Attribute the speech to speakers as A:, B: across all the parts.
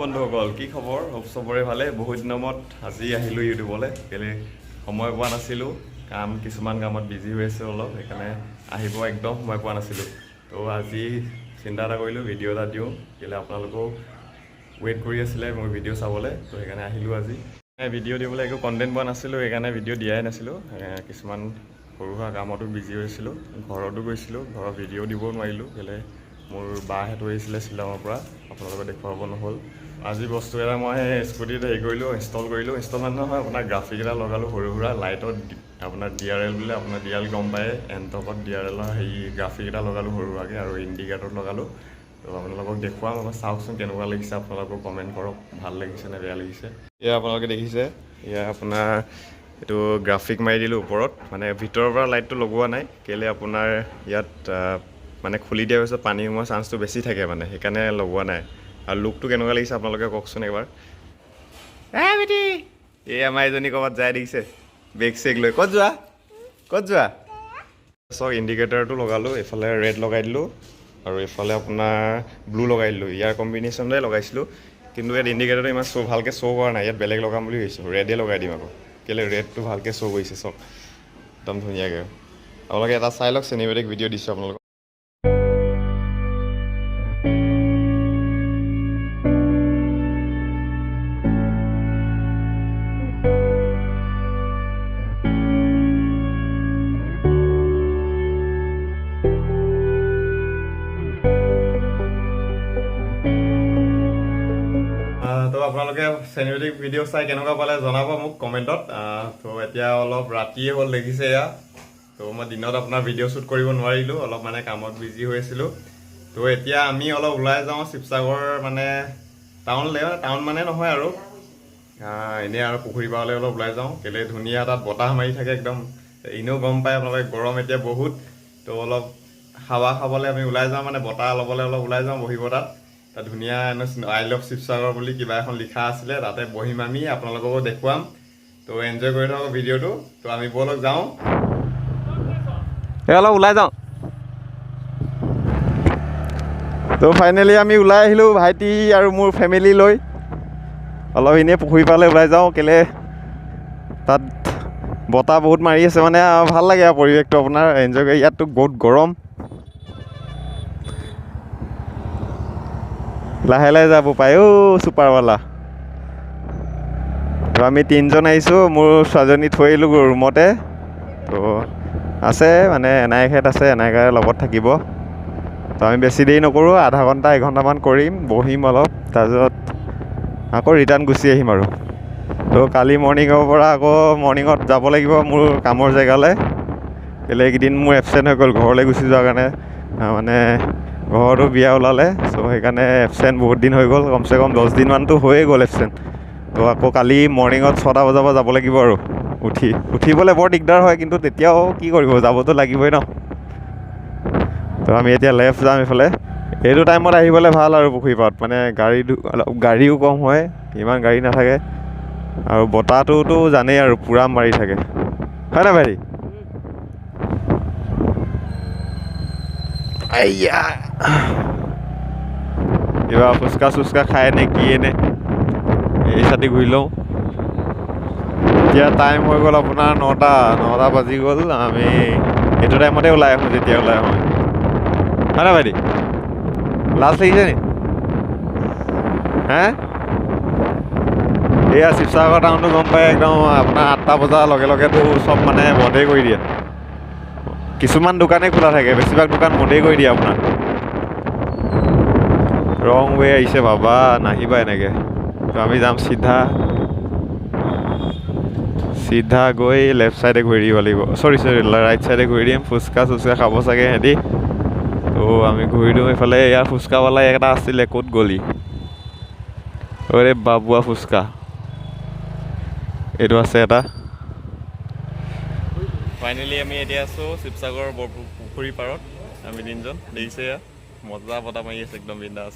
A: বন্ধুসকল কি খবৰ সবৰে ভালে বহুত দিনৰ মূৰত আজি আহিলোঁ ইউটিউবলৈ কেলে সময় পোৱা নাছিলোঁ কাম কিছুমান কামত বিজি হৈ আছে অলপ সেইকাৰণে আহিব একদম সময় পোৱা নাছিলোঁ তো আজি চিন্তা এটা কৰিলোঁ ভিডিঅ' এটা দিওঁ কেলে আপোনালোকেও ৱেইট কৰি আছিলে মোৰ ভিডিঅ' চাবলৈ তো সেইকাৰণে আহিলোঁ আজি ভিডিঅ' দিবলৈ একো কণ্টেণ্ট পোৱা নাছিলোঁ সেইকাৰণে ভিডিঅ' দিয়াই নাছিলোঁ কিছুমান সৰু সুৰা কামতো বিজি হৈছিলোঁ ঘৰতো গৈছিলোঁ ঘৰৰ ভিডিঅ' দিব নোৱাৰিলোঁ কেলে মোৰ বাহঁতো আহিছিলে শ্বিলঙৰ পৰা আপোনালোকে দেখুৱাব নহ'ল আজি বস্তু এটা মই স্কুটিত হেৰি কৰিলোঁ ইনষ্টল মানে নহয় আপোনাৰ গ্ৰাফিক এটা লগালোঁ সৰু সুৰা লাইটত আপোনাৰ DRL বোলে আপোনাৰ DRL গম পায় এনটকত DRLৰ হেৰি গ্ৰাফিক এটা লগালোঁ সৰু সুৰাকৈ আৰু ইণ্ডিকেটৰ লগালোঁ তো আপোনালোকক দেখুৱাম আকৌ চাওকচোন কেনেকুৱা লাগিছে আপোনালোকক কমেণ্ট কৰক ভাল লাগিছে নে বেয়া লাগিছে এয়া আপোনালোকে দেখিছে এয়া আপোনাৰ এইটো গ্ৰাফিক মাৰি দিলোঁ ওপৰত মানে ভিতৰৰ পৰা লাইটটো লগোৱা নাই কেলে আপোনাৰ ইয়াত মানে খুলি দিয়া পিছত পানী সোমোৱাৰ চান্সটো বেছি থাকে মানে সেইকাৰণে লগোৱা নাই আৰু লুকটো কেনেকুৱা লাগিছে আপোনালোকে কওকচোন এবাৰ বেটি এই আমাৰ এজনী ক'ৰবাত যায় দেখিছে বেগ চেগ লৈ ক'ত যোৱা চাওক ইণ্ডিকেটাৰটো লগালোঁ এইফালে ৰেড লগাই দিলোঁ আৰু এইফালে আপোনাৰ ব্লু লগাই দিলোঁ ইয়াৰ কম্বিনেশ্যনতে লগাইছিলোঁ কিন্তু ইয়াত ইণ্ডিকেটাৰটো ইমান ভালকৈ শ্ব' কৰা নাই ইয়াত বেলেগ লগাম বুলি ভাবিছোঁ ৰেডে লগাই দিম আকৌ কেলৈ ৰেডটো ভালকৈ শ্ব' কৰিছে চাওক একদম ধুনীয়াকৈ আপোনালোকে এটা চাই লওক চিনেমেটিক ভিডিঅ' দিছোঁ আপোনালোকক তো আপোনালোকে চিনেমেটিক ভিডিঅ' চাই কেনেকুৱা পালে জনাব মোক কমেণ্টত তো এতিয়া অলপ ৰাতিয়ে হ'ল দেখিছে এয়া তো মই দিনত আপোনাৰ ভিডিঅ' শ্বুট কৰিব নোৱাৰিলোঁ অলপ মানে কামত বিজি হৈ আছিলোঁ তো এতিয়া আমি অলপ ওলাই যাওঁ শিৱসাগৰ মানে টাউন মানে নহয় আৰু এনেই আৰু পুখুৰী পাৰলৈ অলপ ওলাই যাওঁ কেলৈ ধুনীয়া তাত বতাহ মাৰি থাকে একদম এনেও গম পায় আপোনালোকে গৰম এতিয়া বহুত তো অলপ হাৱা খাবলৈ আমি ওলাই যাওঁ মানে বতাহ ল'বলৈ অলপ ওলাই যাওঁ বহিব তাত ধুনীয়া আই লাভ শিৱসাগৰ বুলি কিবা এখন লিখা আছিলে তাতে বহিম আমি আপোনালোককো দেখুৱাম তো এনজয় কৰি থাকক ভিডিঅ'টো তো আমি ব'লক যাওঁ অলপ ওলাই যাওঁ তো ফাইনেলি আমি ওলাই আহিলোঁ ভাইটি আৰু মোৰ ফেমিলি লৈ অলপ এনেই পুখুৰী পাৰলৈ ওলাই যাওঁ কেলৈ তাত বতাহ বহুত মাৰি আছে মানে ভাল লাগে আৰু পৰিৱেশটো আপোনাৰ এনজয় কৰি ইয়াততো বহুত গৰম লাহে লাহে যাব পায় ছুপাৰৱালা তো আমি তিনিজন আহিছোঁ মোৰ ছোৱালীজনী থৈ আহিলোঁ ৰুমতে তো আছে মানে এনাইকহেঁত আছে এনাইকৰ লগত থাকিব তো আমি বেছি দেৰি নকৰোঁ আধা ঘণ্টা এঘণ্টামান কৰিম বহিম অলপ তাৰপিছত আকৌ ৰিটাৰ্ণ গুচি আহিম আৰু তো কালি মৰ্ণিঙৰ পৰা আকৌ মৰ্ণিঙত যাব লাগিব মোৰ কামৰ জেগালৈ কেলৈ এইকেইদিন মোৰ এবচেণ্ট হৈ গ'ল ঘৰলৈ গুচি যোৱাৰ কাৰণে মানে ঘৰতো বিয়া ওলালে চ' সেইকাৰণে এবচেণ্ট বহুত দিন হৈ গ'ল কমচে কম 10 দিনমানতো হৈয়ে গ'ল এবচেণ্ট তো আকৌ কালি মৰ্ণিঙত 6টা বজাৰ পৰা যাব লাগিব আৰু উঠিবলৈ বৰ দিগদাৰ হয় কিন্তু তেতিয়াও কি কৰিব যাবতো লাগিবই ন তো আমি এতিয়া লেফ্ট যাম এইফালে এইটো টাইমত আহিবলৈ ভাল আৰু পুখুৰী পাৰত মানে গাড়ীও কম হয় ইমান গাড়ী নাথাকে আৰু বতাহটোতো জানেই আৰু পূৰা মাৰি থাকে হয় নাই ভাইটি কিবা ফুচকা খাই নে কিয়ে নে এই চাতি ঘূৰি লওঁ এতিয়া টাইম হৈ গ'ল আপোনাৰ 9টা বাজি গ'ল আমি এইটো টাইমতে ওলাই আহোঁ যেতিয়া ওলাই আহোঁ হয় নাই ভাইটি লাজ লাগিছে নি হে এয়া শিৱসাগৰ টাউনটো গম পায় একদম আপোনাৰ 8টা বজাৰ লগে লগেতো চব মানে বন্ধেই কৰি দিয়ে কিছুমান দোকানেই খোলা থাকে বেছিভাগ দোকান বন্ধেই কৰি দিয়ে আপোনাৰ ৰং ৱে আহিছে বাবা নাহিবা এনেকৈ তো আমি যাম চিধা গৈ লেফ্ট ছাইডে ঘূৰি দিব লাগিব চৰি ৰাইট ছাইডে ঘূৰি দিম ফুচকা খাব চাগে সিহঁতি তো আমি ঘূৰি দিওঁ এইফালে ইয়াৰ ফুচকাৱালা এটা আছিলে ক'ত গলি অৰে বাবুৱা ফুচকা এইটো আছে এটা ফাইনেলি আমি এতিয়া আছোঁ শিৱসাগৰ পুখুৰী পাৰত আমি তিনিজন দেখিছে এয়া মজা বতাহ মাৰি আছে একদম বিন্দাছ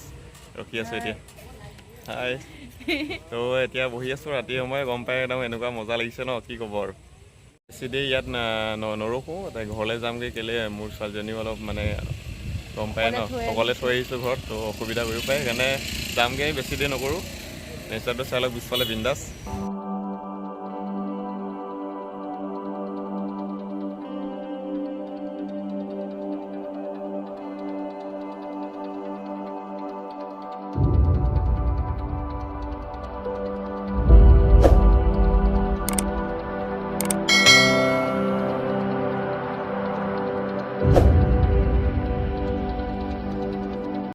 A: ৰখি আছোঁ এতিয়া হাই তো এতিয়া বহি আছোঁ ৰাতি সময় গম পাই একদম এনেকুৱা মজা লাগিছে ন কি ক'ব আৰু বেছি দেৰি ইয়াত নৰখোঁ ঘৰলৈ যামগৈ কেলৈ মোৰ ছোৱালীজনীও অলপ মানে গম পায় ন সকলোৱে থৈ আহিছোঁ ঘৰত তো অসুবিধা কৰিব পাৰে সেইকাৰণে যামগৈ বেছি দেৰি নকৰোঁ নেচাৰটো চাই লওক পিছফালে বিন্দাছ